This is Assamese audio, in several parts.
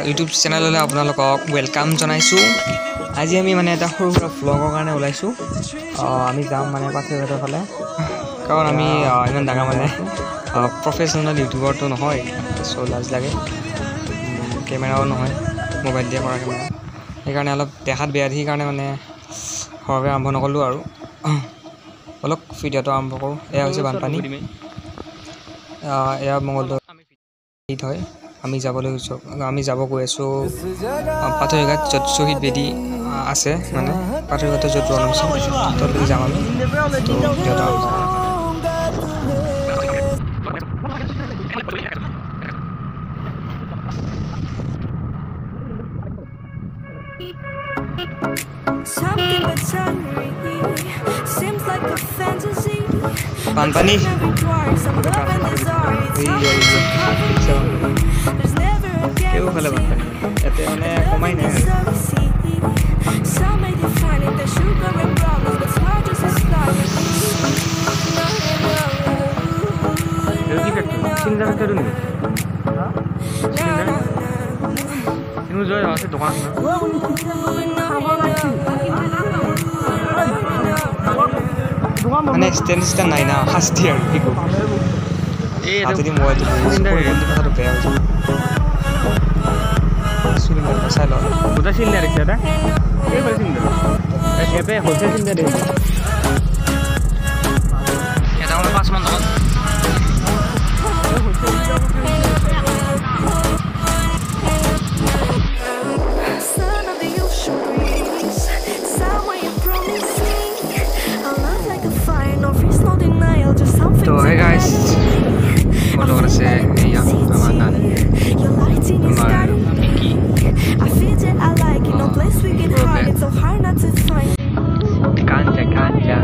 ইউটিউব চেনেললৈ আপোনালোকক ওয়েলকাম জনাইছোঁ। আজি আমি মানে এটা সৰু সুৰা ভ্লগৰ কাৰণে ওলাইছোঁ। আমি যাম মানে পাথৰঘাটৰ ফালে, কাৰণ আমি ইমান ডাঙৰ মানে প্ৰফেশ্যনেল ইউটিউবাৰটো নহয়, চ' লাজ লাগে। কেমেৰাও নহয়, মোবাইল দিয়ে কৰা কেমেৰা, সেইকাৰণে অলপ দেখাত বেয়া, সেইকাৰণে মানে সৰহকৈ আৰম্ভ নকৰিলোঁ আৰু অলপ ভিডিঅ'টো আৰম্ভ কৰোঁ। এয়া হৈছে বানপানী, এয়া মংগলদৈ হয়। আমি যাব গৈ আছোঁ পাথৰঘাট, য'ত শ্বহীদ বেদী আছে, মানে পাথৰঘাটৰ য'ত ৰণ হৈছিল ত'লৈকে যাম আমি। তো ভিডিঅ'টো আৰম্ভ কৰোঁ। বানপানী কেউফালে বানপানী, ইয়াতে মানে কমাই নাই দোকান মানে ষ্টেণ্ড নাই না, শাস্তি আৰু কি ক'ব। যদি মোবাইলটো কথাটো বেয়া হৈ যাব। চিলিণ্ডাৰ চাই লওঁ, দুটা চিলিণ্ডাৰ দেখিছে এটা, এইবাৰ চিলিণ্ডাৰ এপে হ'লচেল চিলিণ্ডাৰ দেখিছে এটা মানে 5 মান টকা। তো হে গাইজ, মোৰ লগত আছে এয়া আমাৰ নান, আমাৰ মিকি, কাঞ্জা কাঞ্জা।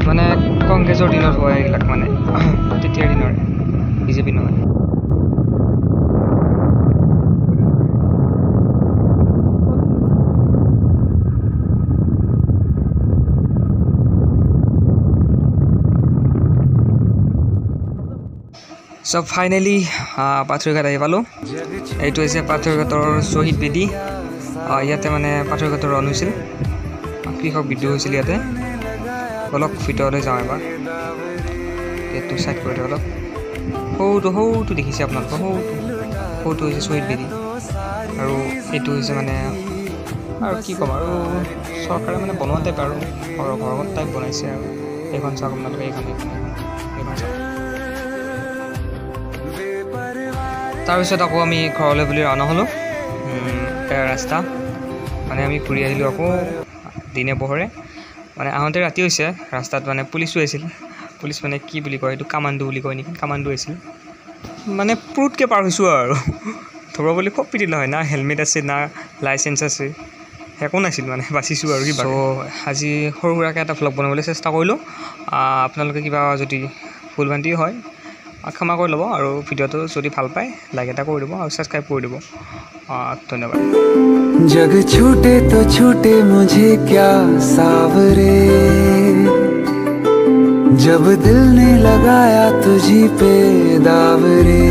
মানে কংগ্ৰেছৰ দিনত হয় এইবিলাক, মানে তেতিয়াৰ দিনৰ, বিজেপি নহয়। চ' ফাইনেলি পাথৰঘাট আহি পালোঁ। এইটো হৈছে পাথৰঘাটৰ শ্বহীদ বেদী। ইয়াতে মানে পাথৰঘাটৰ ৰণ হৈছিল, কৃষক বিদ্ৰোহ হৈছিল ইয়াতে। অলপ ভিতৰলৈ যাওঁ এবাৰ, এইটো চাইড কৰি দিওঁ অলপ। সৰুটো দেখিছে আপোনালোকৰ, সৰুটো হৈছে শ্বহীদ বেদী, আৰু এইটো হৈছে মানে আৰু কি ক'ম আৰু, চৰকাৰে মানে বনোৱা টাইপ আৰু ঘৰ টাইপ বনাইছে আৰু। এইখন চাওক আপোনালোকে, এইখন চাওক। তাৰপিছত আকৌ আমি ঘৰলৈ বুলি ৰাওনা হ'লোঁ। ৰাস্তা মানে আমি ঘূৰি আহিলোঁ আকৌ দিনে পোহৰে, মানে আহোঁতে ৰাতি হৈছে। ৰাস্তাত মানে পুলিচো আছিল, পুলিচ মানে কি বুলি কয়, এইটো কামাণ্ডো বুলি কয় নেকি, কামাণ্ডো আছিল। মানে পুৰুতকৈ পাৰ হৈছোঁ আৰু ধৰিব বুলি খুব পিটিল হয়, না হেলমেট আছে না লাইচেঞ্চ আছে, একো নাছিল, মানে বাচিছোঁ আৰু কিবা। চ' আজি সৰু সুৰাকৈ এটা ভ্লগ বনাবলৈ চেষ্টা কৰিলোঁ। আপোনালোকে কিবা যদি ভুল ভ্ৰান্তি হয় ক্ষমা কৰি ল'ব, আৰু ভিডিঅ'টো যদি ভাল পায় লাইক এটা কৰি দিব আৰু ছাবস্ক্ৰাইব কৰি দিব। ধন্যবাদ। जग छूटे तो छूटे मुझे क्या सावरे, जब दिल ने लगाया तुझी पे दावरे।